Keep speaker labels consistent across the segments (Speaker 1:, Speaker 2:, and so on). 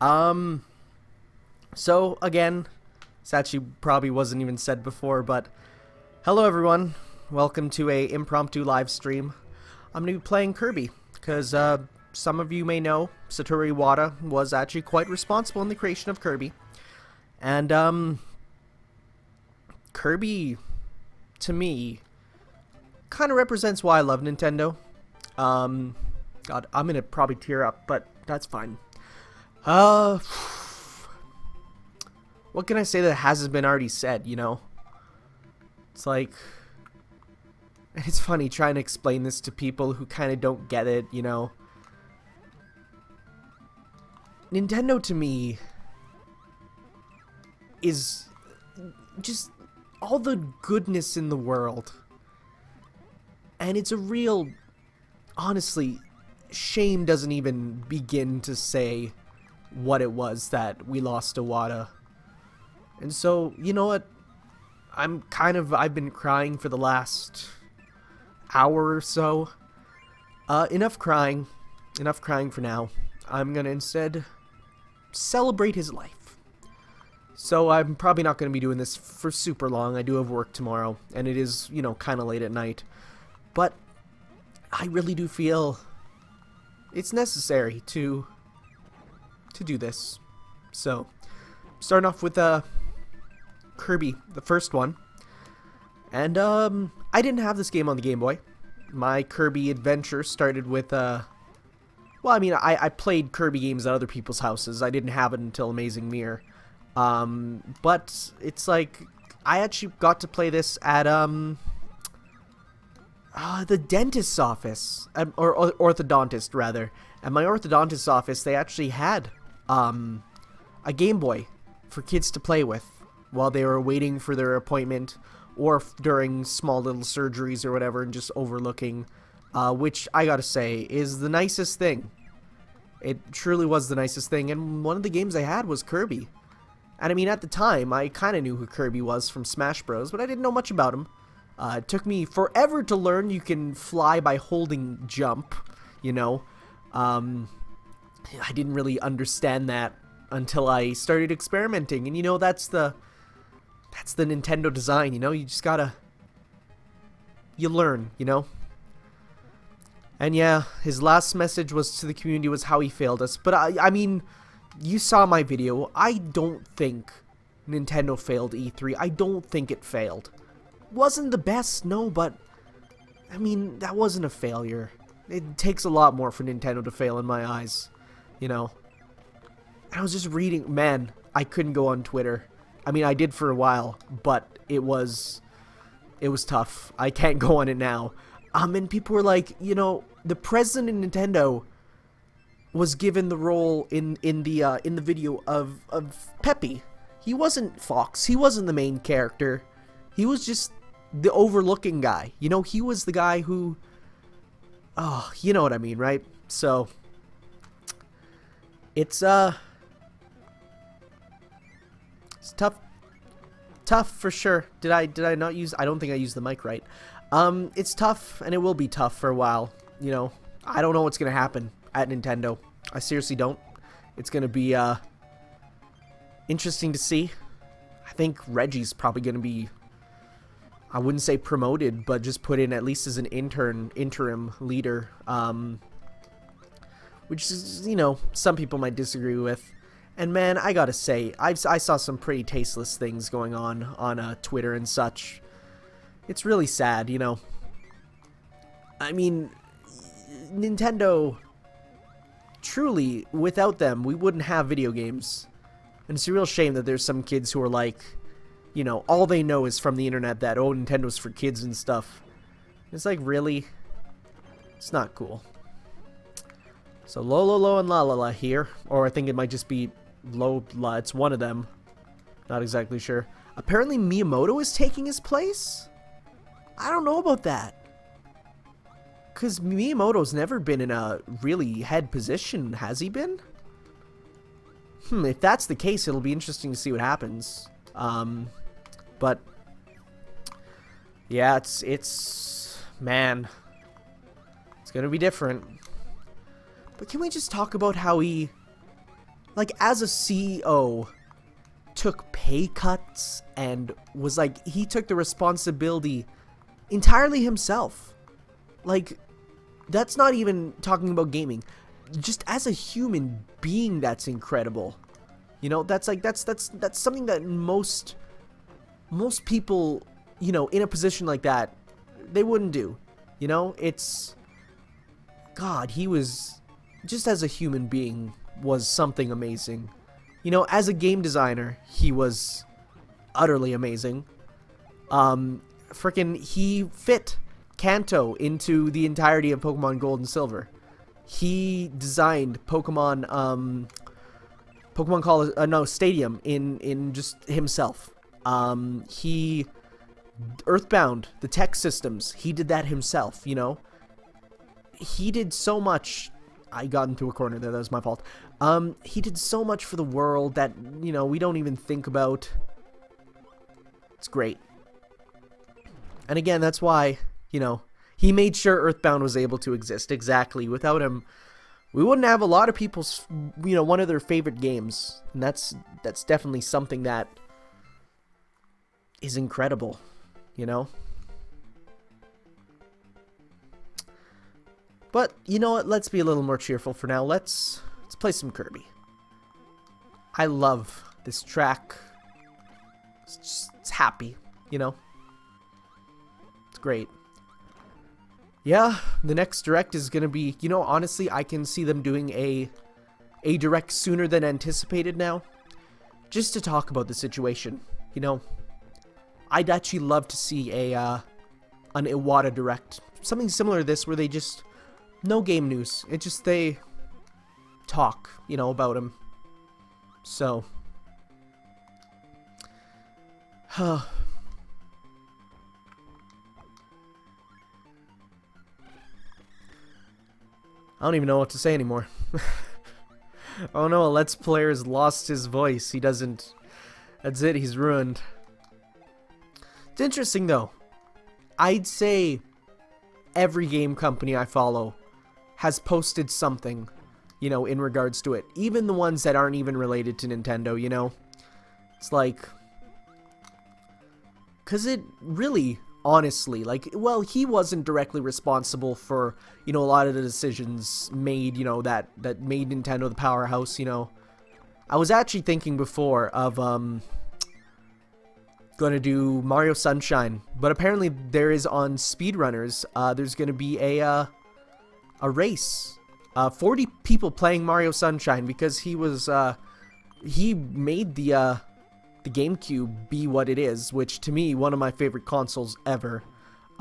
Speaker 1: Um, so again, this actually probably wasn't even said before, but hello everyone. Welcome to a impromptu live stream. I'm going to be playing Kirby, because some of you may know Satoru Iwata was actually quite responsible in the creation of Kirby. And Kirby, to me, kind of represents why I love Nintendo. God, I'm going to probably tear up, but that's fine. What can I say that hasn't been already said, you know? It's like, and it's funny trying to explain this to people who kind of don't get it, you know? Nintendo to me is just all the goodness in the world. And it's a real, honestly, shame doesn't even begin to say what it was that we lost Iwata. And so, you know what? I've been crying for the last hour or so. Enough crying for now. I'm gonna instead celebrate his life. So I'm probably not gonna be doing this for super long. I do have work tomorrow, and it is, you know, kind of late at night. But I really do feel it's necessary to do this. So, starting off with Kirby, the first one. And I didn't have this game on the Game Boy. My Kirby adventure started with well, I mean, I played Kirby games at other people's houses. I didn't have it until Amazing Mirror. But it's like I actually got to play this at the dentist's office, or orthodontist rather. At my orthodontist's office, they actually had a Game Boy for kids to play with while they were waiting for their appointment, or during small little surgeries or whatever, and just overlooking, which I gotta say is the nicest thing. It truly was the nicest thing, and one of the games I had was Kirby. And I mean, at the time, I kind of knew who Kirby was from Smash Bros, but I didn't know much about him. It took me forever to learn you can fly by holding jump, you know. I didn't really understand that until I started experimenting, and you know, that's the Nintendo design, you know. You just gotta, you learn, you know. And yeah, his last message was to the community was how he failed us. But I mean, you saw my video. I don't think Nintendo failed E3. I don't think it failed. Wasn't the best, no, but I mean, that wasn't a failure. It takes a lot more for Nintendo to fail in my eyes, you know. I was just reading, man, I couldn't go on Twitter. I mean, I did for a while, but it was tough. I can't go on it now. And people were like, you know, the president of Nintendo was given the role in the video of Peppy. He wasn't Fox. He wasn't the main character. He was just the overlooking guy. You know, he was the guy who, oh, you know what I mean, right? So it's tough for sure. Did I not use? I don't think I used the mic right. It's tough, and it will be tough for a while. You know, I don't know what's gonna happen at Nintendo. I seriously don't. It's gonna be interesting to see. I think Reggie's probably gonna be, I wouldn't say promoted, but just put in at least as an interim leader. Which is, you know, some people might disagree with. And man, I gotta say, I saw some pretty tasteless things going on Twitter and such. It's really sad, you know. I mean, Nintendo, truly, without them, we wouldn't have video games. And it's a real shame that there's some kids who are like, you know, all they know is from the internet that, oh, Nintendo's for kids and stuff. It's like, really? It's not cool. So, Lolo and Lalala here. Or I think it might just be Lola. It's one of them. Not exactly sure. Apparently Miyamoto is taking his place? I don't know about that. Because Miyamoto's never been in a really head position, has he been? If that's the case, it'll be interesting to see what happens. But yeah, it's man, it's gonna be different. But can we just talk about how he like, as a CEO, took pay cuts and was like, he took the responsibility entirely himself. Like, that's not even talking about gaming. Just as a human being, that's incredible. You know, that's like, that's something that most people, you know, in a position like that, they wouldn't do. You know, it's, God, he was, just as a human being, was something amazing. You know, as a game designer, he was utterly amazing. Frickin' he fit Kanto into the entirety of Pokemon Gold and Silver. He designed Pokemon, Stadium in just himself. He Earthbound, the tech systems, he did that himself, you know? He did so much. I got into a corner there, that was my fault. He did so much for the world that, you know, we don't even think about. It's great. And again, that's why, you know, he made sure Earthbound was able to exist. Exactly. Without him, we wouldn't have a lot of people's, you know, one of their favorite games. And that's definitely something that is incredible, you know? But, you know what, let's be a little more cheerful for now. Let's play some Kirby. I love this track. It's happy, you know? It's great. Yeah, the next direct is gonna be, you know, honestly, I can see them doing a direct sooner than anticipated now. Just to talk about the situation, you know? I'd actually love to see an Iwata direct. Something similar to this where they just, no game news. It just, they talk, you know, about him. So. I don't even know what to say anymore. Oh no, a Let's Player has lost his voice. He doesn't, that's it, he's ruined. It's interesting though. I'd say every game company I follow has posted something, you know, in regards to it. Even the ones that aren't even related to Nintendo, you know? It's like, because it really, honestly, like, well, he wasn't directly responsible for, you know, a lot of the decisions made, you know, that made Nintendo the powerhouse, you know? I was actually thinking before of, going to do Mario Sunshine, but apparently there is on speedrunners, there's going to be a race. 40 people playing Mario Sunshine because he was, he made the GameCube be what it is, which to me, one of my favorite consoles ever.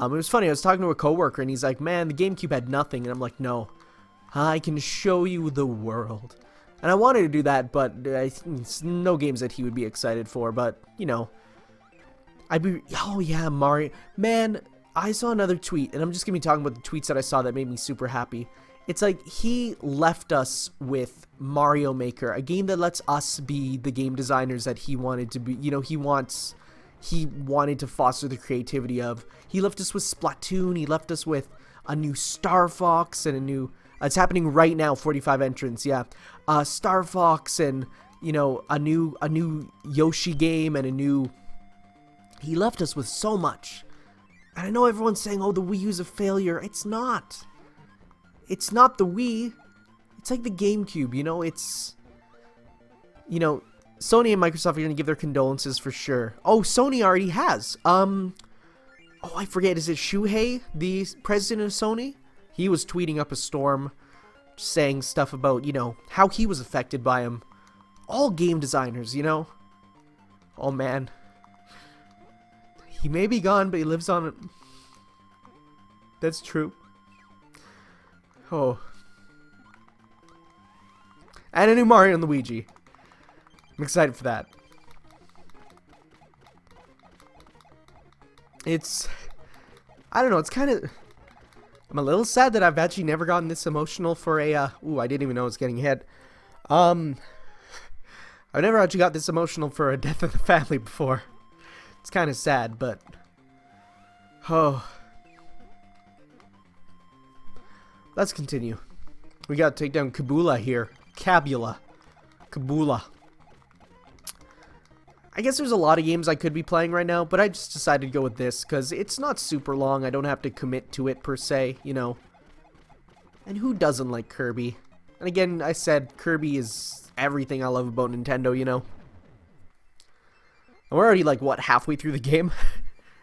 Speaker 1: It was funny, I was talking to a coworker and he's like, man, the GameCube had nothing, and I'm like, no, I can show you the world. And I wanted to do that, but it's no games that he would be excited for, but, you know, I'd be, oh yeah, Mario. Man, I saw another tweet, and I'm just going to be talking about the tweets that I saw that made me super happy. It's like, he left us with Mario Maker, a game that lets us be the game designers that he wanted to be. You know, he wanted to foster the creativity of. He left us with Splatoon, he left us with a new Star Fox, and a new, it's happening right now, 45 entrants, yeah. Star Fox, and, you know, a new Yoshi game, and a new, he left us with so much. And I know everyone's saying, oh, the Wii U's a failure. It's not. It's not the Wii. It's like the GameCube, you know? It's, you know, Sony and Microsoft are going to give their condolences for sure. Oh, Sony already has. Oh, I forget. Is it Shuhei, the president of Sony? He was tweeting up a storm, saying stuff about, you know, how he was affected by him. All game designers, you know? Oh, man. He may be gone, but he lives on it. That's true. Oh. And a new Mario and Luigi. I'm excited for that. It's, I don't know, it's kind of, I'm a little sad that I've actually never gotten this emotional for a, ooh, I didn't even know I was getting hit. I've never actually got this emotional for a death of the family before. It's kind of sad, but, oh. Let's continue. We gotta take down Kabula here. Kabula. Kabula. I guess there's a lot of games I could be playing right now, but I just decided to go with this because it's not super long. I don't have to commit to it per se, you know. And who doesn't like Kirby? And again, I said Kirby is everything I love about Nintendo, you know. And we're already like, what, halfway through the game?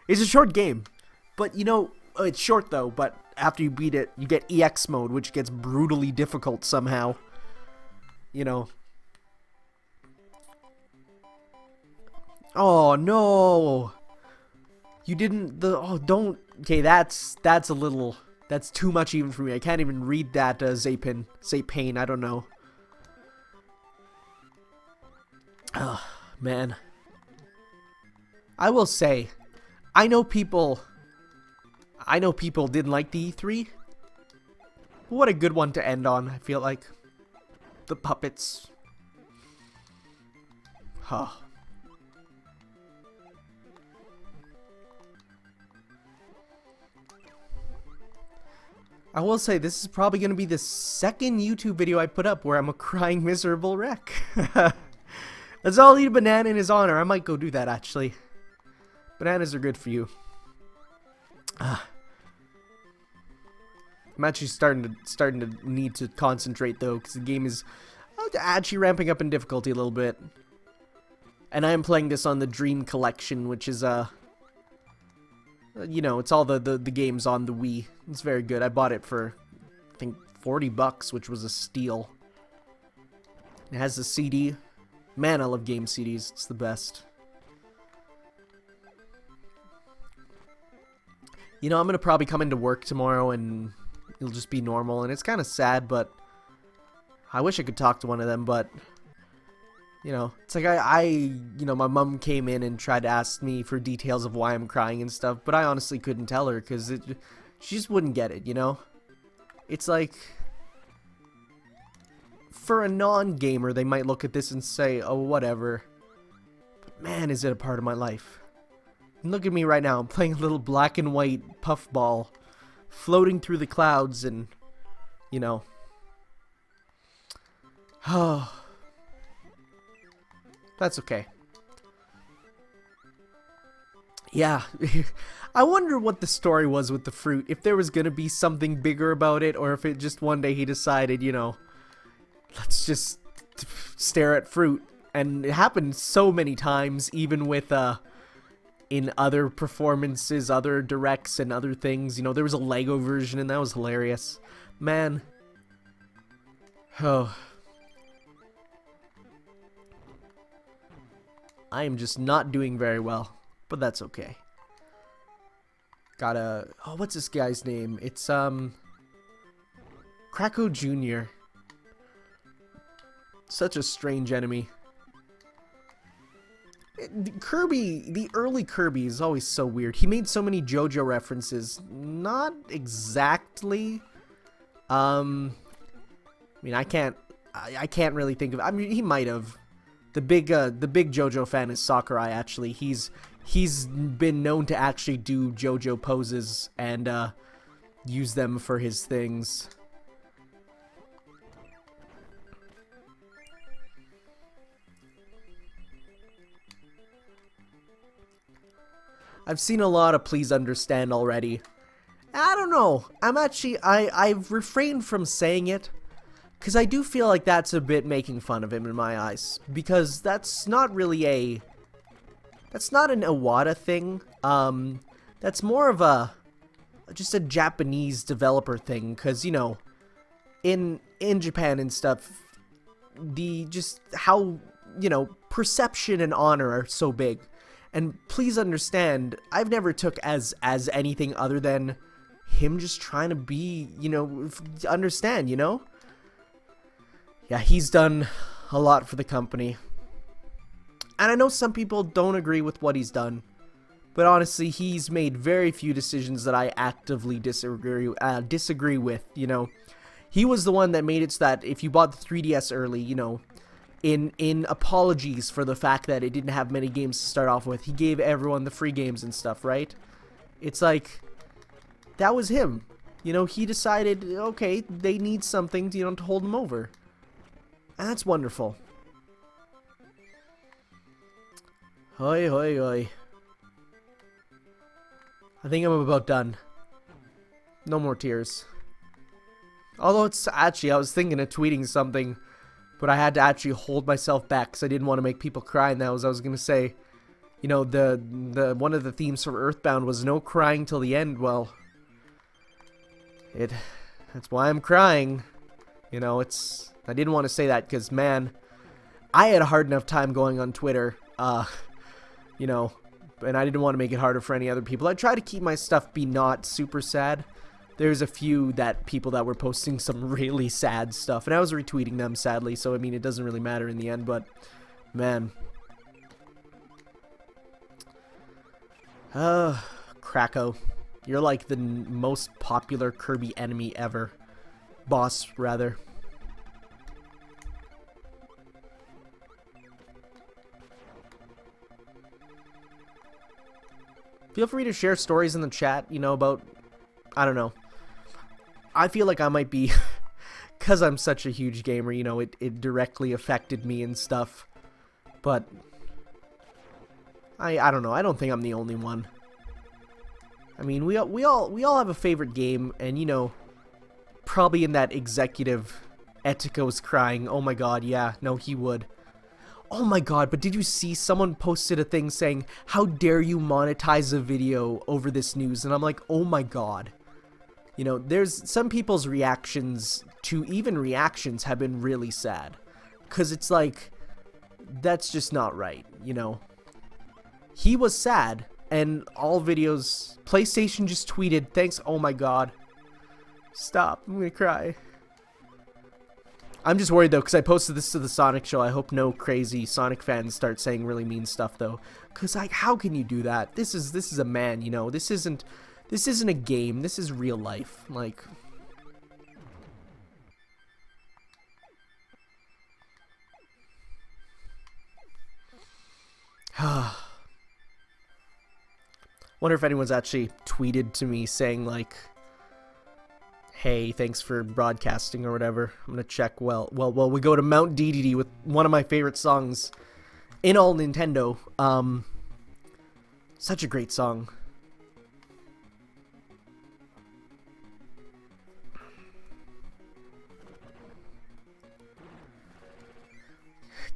Speaker 1: It's a short game. But, you know, it's short though, but after you beat it, you get EX mode, which gets brutally difficult somehow. You know. Oh, no. You didn't, don't, okay, that's a little, that's too much even for me. I can't even read that, Zapane, I don't know. Oh, man. I will say, I know people didn't like the E3. What a good one to end on, I feel like. The puppets. Huh. I will say, this is probably going to be the second YouTube video I put up where I'm a crying miserable wreck. Let's all eat a banana in his honor. I might go do that, actually. Bananas are good for you. I'm actually starting to need to concentrate, though, because the game is actually ramping up in difficulty a little bit. And I am playing this on the Dream Collection, which is, you know, it's all the games on the Wii. It's very good. I bought it for, I think, $40, which was a steal. It has the CD. Man, I love game CDs. It's the best. You know, I'm gonna probably come into work tomorrow and it'll just be normal. And it's kind of sad, but I wish I could talk to one of them, but you know, it's like you know, my mom came in and tried to ask me for details of why I'm crying and stuff, but I honestly couldn't tell her because she just wouldn't get it, you know? It's like, for a non-gamer, they might look at this and say, oh, whatever. But man, is it a part of my life. And look at me right now, I'm playing a little black and white puffball, floating through the clouds and, you know. Oh. That's okay. Yeah. I wonder what the story was with the fruit. If there was gonna be something bigger about it, or if it just one day he decided, you know, let's just stare at fruit. And it happened so many times, even with, in other performances, other directs and other things. You know, there was a Lego version and that was hilarious. Man. Oh. I am just not doing very well, but that's okay. Oh, what's this guy's name? It's, Krakow Jr. Such a strange enemy. Kirby, the early Kirby is always so weird. He made so many JoJo references. Not exactly. I mean, I can't really think of, I mean, he might have. The big JoJo fan is Sakurai, actually. He's been known to actually do JoJo poses and use them for his things. I've seen a lot of Please Understand already. I don't know. I've refrained from saying it, because I do feel like that's a bit making fun of him in my eyes. Because that's not really that's not an Iwata thing. That's more of just a Japanese developer thing. Because, you know, in Japan and stuff, just how, you know, perception and honor are so big. And Please Understand, I've never took as anything other than him just trying to be, you know, understand, you know? Yeah, he's done a lot for the company. And I know some people don't agree with what he's done. But honestly, he's made very few decisions that I actively disagree with, you know. He was the one that made it so that if you bought the 3DS early, you know, in apologies for the fact that it didn't have many games to start off with, he gave everyone the free games and stuff, right? It's like, that was him. You know, he decided, okay, they need something, you know, to hold them over. And that's wonderful. Hoi, hoi, hoi. I think I'm about done. No more tears. Although it's actually, I was thinking of tweeting something, but I had to actually hold myself back because I didn't want to make people cry. And that was, I was going to say, you know, the one of the themes for Earthbound was no crying till the end. Well, that's why I'm crying. You know, I didn't want to say that because, man, I had a hard enough time going on Twitter, you know, and I didn't want to make it harder for any other people. I try to keep my stuff be not super sad. There's a few people that were posting some really sad stuff, and I was retweeting them, sadly, so, I mean, it doesn't really matter in the end, but, man. Krakow. You're like the most popular Kirby enemy ever. Boss, rather. Feel free to share stories in the chat, you know, about, I don't know. I feel like I might be, because I'm such a huge gamer, you know, it directly affected me and stuff. But, I don't know, I don't think I'm the only one. I mean, we all have a favorite game, and, you know, probably in that executive, Etiko's crying, oh my god, yeah, no, he would. Oh my god, but did you see someone posted a thing saying, how dare you monetize a video over this news? And I'm like, oh my god. You know, there's some people's reactions to even reactions have been really sad. Because it's like, that's just not right, you know. He was sad, and all videos, PlayStation just tweeted, thanks, oh my god. Stop, I'm gonna cry. I'm just worried though, because I posted this to the Sonic show. I hope no crazy Sonic fans start saying really mean stuff though, because like, how can you do that? This is a man, you know. This isn't a game. This is real life. Like, wonder if anyone's actually tweeted to me saying like, hey, thanks for broadcasting or whatever. I'm gonna check. Well, we go to Mount DDD with one of my favorite songs in all Nintendo. Such a great song.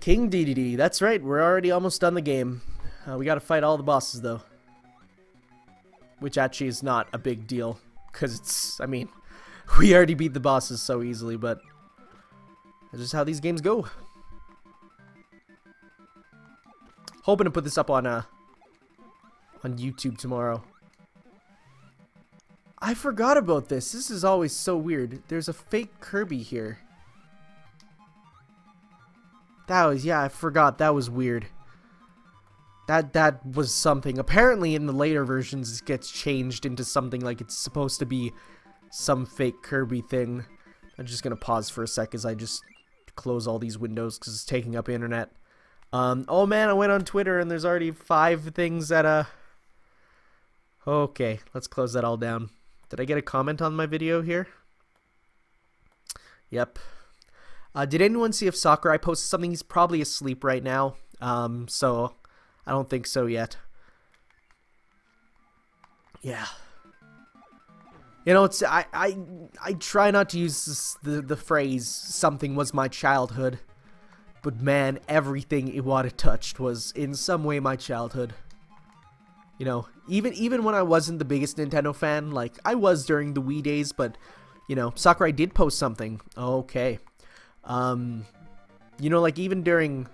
Speaker 1: King DDD. That's right. We're already almost done the game. We gotta fight all the bosses though, which actually is not a big deal because it's. I mean. We already beat the bosses so easily, but that's just how these games go. Hoping to put this up on YouTube tomorrow. I forgot about this. This is always so weird. There's a fake Kirby here. That was, yeah, I forgot. That was weird. That was something. Apparently in the later versions it gets changed into something like it's supposed to be some fake Kirby thing. I'm just gonna pause for a sec as I just close all these windows because it's taking up internet. Oh man, I went on Twitter and there's already 5 things that okay, let's close that all down. Did I get a comment on my video here? Yep. Did anyone see if Sakurai posted something? He's probably asleep right now. So I don't think so yet. Yeah. You know, it's I try not to use the phrase "something was my childhood," but man, everything Iwata touched was in some way my childhood. You know, even when I wasn't the biggest Nintendo fan, like I was during the Wii days, but you know, Sakurai did post something. Okay, you know, like even during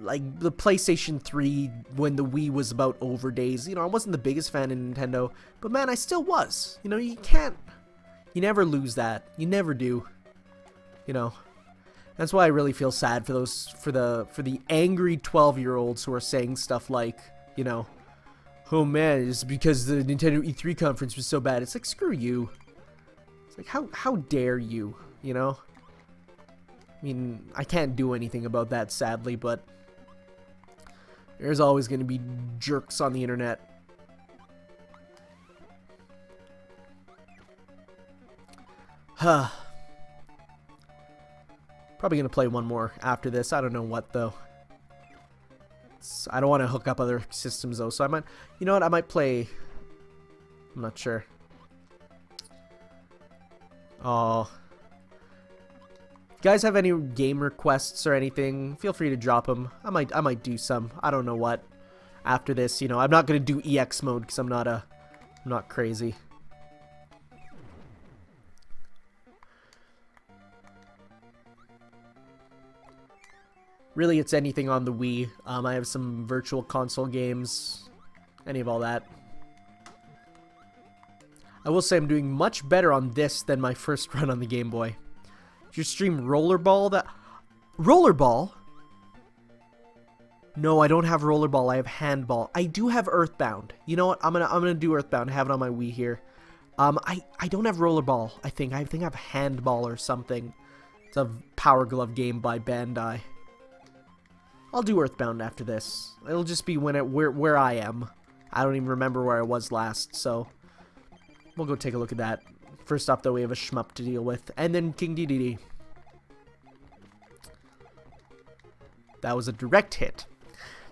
Speaker 1: like the PlayStation 3 when the Wii was about over days, you know, I wasn't the biggest fan of Nintendo, but man, I still was. You know, you never lose that. You never do. You know, that's why I really feel sad for the angry 12-year-olds who are saying stuff like, you know, oh man, it's because the Nintendo E3 conference was so bad. It's like, screw you. It's like, how dare you, you know? I mean, I can't do anything about that, sadly, but there's always going to be jerks on the internet. Huh. Probably going to play one more after this. I don't know what, though. I don't want to hook up other systems though, so I might, you know what, I might play, I'm not sure. Oh. You guys have any game requests or anything? Feel free to drop them. I might do some. I don't know what. After this, you know, I'm not gonna do EX mode because I'm not crazy. Really, it's anything on the Wii. I have some virtual console games. Any of all that. I will say I'm doing much better on this than my first run on the Game Boy. Did you stream Rollerball? That Rollerball? No, I don't have Rollerball. I have Handball. I do have Earthbound. You know what? I'm gonna do Earthbound. I have it on my Wii here. I don't have Rollerball. I think I have Handball or something. It's a Power Glove game by Bandai. I'll do Earthbound after this. It'll just be where I am. I don't even remember where I was last, so we'll go take a look at that. First up, though, we have a shmup to deal with, and then King Dedede. That was a direct hit.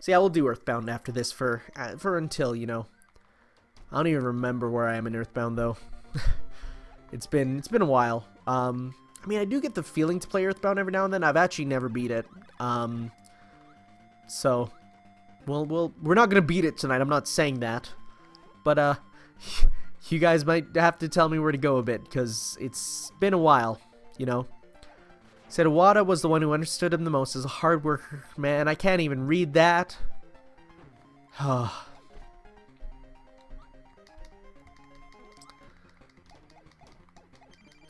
Speaker 1: So yeah, we'll do Earthbound after this for until, you know. I don't even remember where I am in Earthbound though. It's been a while. I mean, I do get the feeling to play Earthbound every now and then. I've actually never beat it. So, we're not gonna beat it tonight. I'm not saying that, but you guys might have to tell me where to go a bit because it's been a while, you know. Said Iwata was the one who understood him the most as a hard worker. Man, I can't even read that. A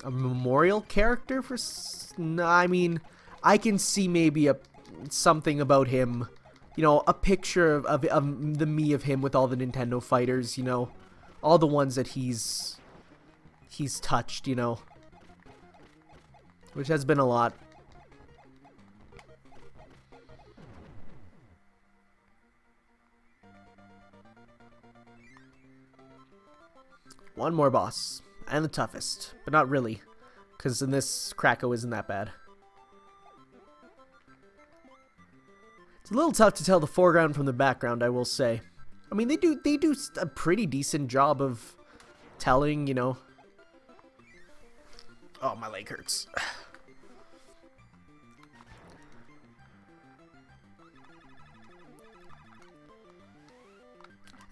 Speaker 1: memorial character for... No, I mean, I can see maybe something about him. You know, a picture of the me of him with all the Nintendo fighters, you know. All the ones that he's touched, you know. Which has been a lot. One more boss. And the toughest. But not really. Because in this, Krakow isn't that bad. It's a little tough to tell the foreground from the background, I will say. I mean, they do a pretty decent job of telling, you know. Oh, my leg hurts.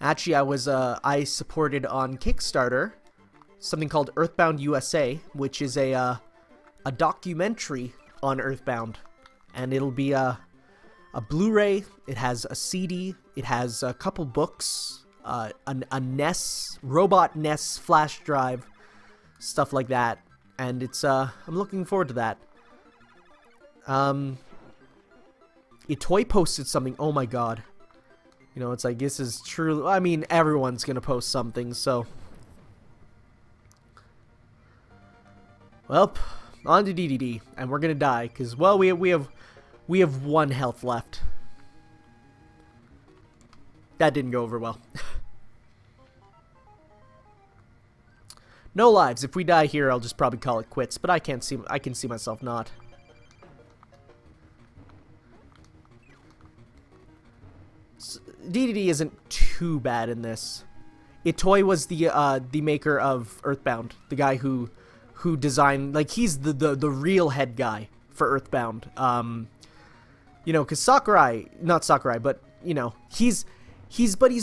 Speaker 1: Actually, I supported on Kickstarter something called Earthbound USA, which is a documentary on Earthbound, and it'll be a Blu-ray. It has a CD. It has a couple books, a NES, robot NES flash drive, stuff like that, and it's I'm looking forward to that. Itoy posted something. Oh my god. You know, it's like, this is true. I mean, everyone's gonna post something, so. Well, on to DDD, and we're gonna die, because, well, we have 1 health left. That didn't go over well. No lives. If we die here, I'll just probably call it quits, but I can see myself not. DDD isn't too bad in this. Itoy was the maker of Earthbound, the guy who designed, like, he's the real head guy for Earthbound. You know, because not Sakurai, but you know, he's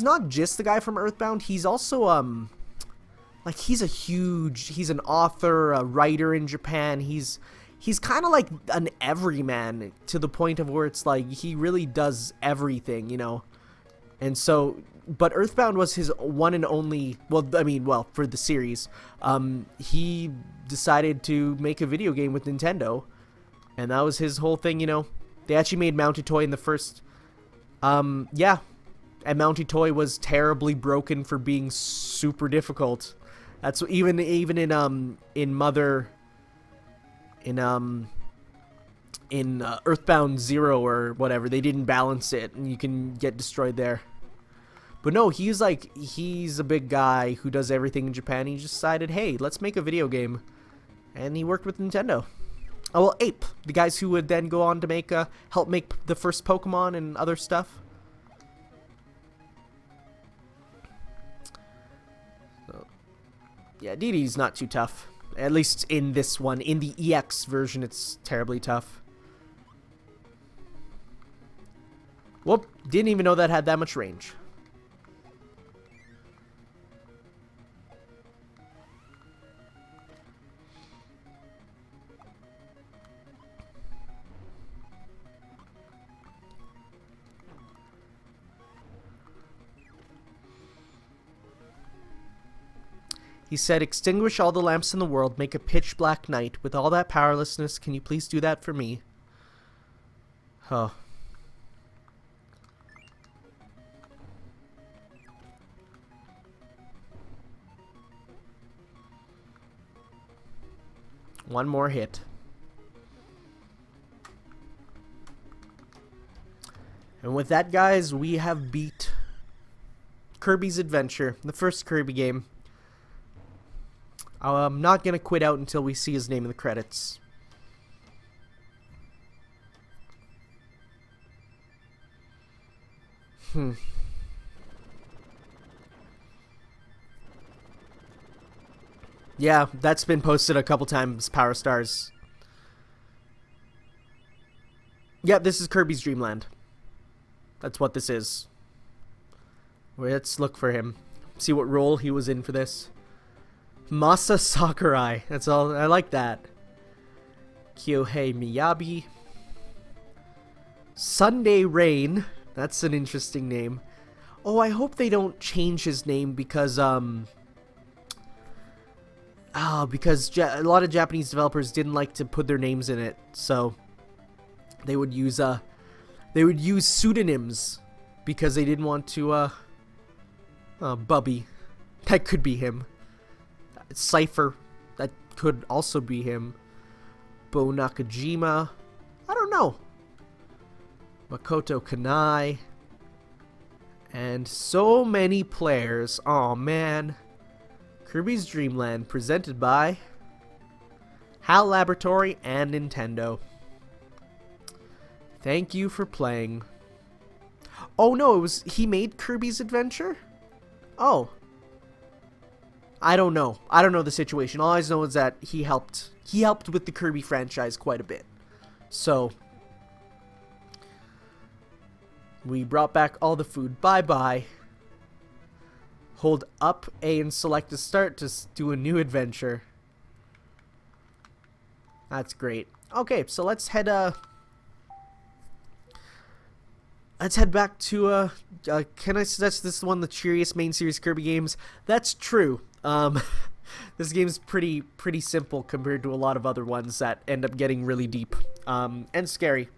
Speaker 1: not just the guy from Earthbound. He's also like, he's an author, a writer in Japan. He's kind of like an everyman to the point of where it's like he really does everything, you know. And so, but Earthbound was his one and only, well, I mean, well, for the series, he decided to make a video game with Nintendo, and that was his whole thing, you know. They actually made Mounty Toy in the first, yeah, and Mounty Toy was terribly broken for being super difficult. That's even in Earthbound Zero or whatever, they didn't balance it, and you can get destroyed there. But no, he's a big guy who does everything in Japan. He just decided, hey, let's make a video game. And he worked with Nintendo. Oh, well, Ape, the guys who would then go on to help make the first Pokemon and other stuff. Yeah, DD's not too tough. At least in this one. In the EX version, it's terribly tough. Whoop, didn't even know that had that much range. He said, extinguish all the lamps in the world, make a pitch black night. With all that powerlessness, can you please do that for me? Huh. One more hit. And with that, guys, we have beat Kirby's Adventure, the first Kirby game. I'm not going to quit out until we see his name in the credits. Yeah, that's been posted a couple times, Power Stars. Yeah, this is Kirby's Dream Land. That's what this is. Let's look for him. See what role he was in for this. Masa Sakurai. That's all. I like that. Kyohei Miyabi. Sunday Rain. That's an interesting name. Oh, I hope they don't change his name because because a lot of Japanese developers didn't like to put their names in it, so they would use pseudonyms because they didn't want to Bubby. That could be him. Cypher. That could also be him. Bo Nakajima. I don't know. Makoto Kanai. And so many players. Oh man. Kirby's Dream Land presented by HAL Laboratory and Nintendo. Thank you for playing. Oh no, he made Kirby's Adventure? Oh. I don't know. I don't know the situation. All I know is that he helped with the Kirby franchise quite a bit. So we brought back all the food. Bye-bye. Hold up A and select to start to do a new adventure. That's great. Okay, so let's head back to can I suggest this is one of the cheeriest main series Kirby games? That's true. This game's pretty simple compared to a lot of other ones that end up getting really deep and scary.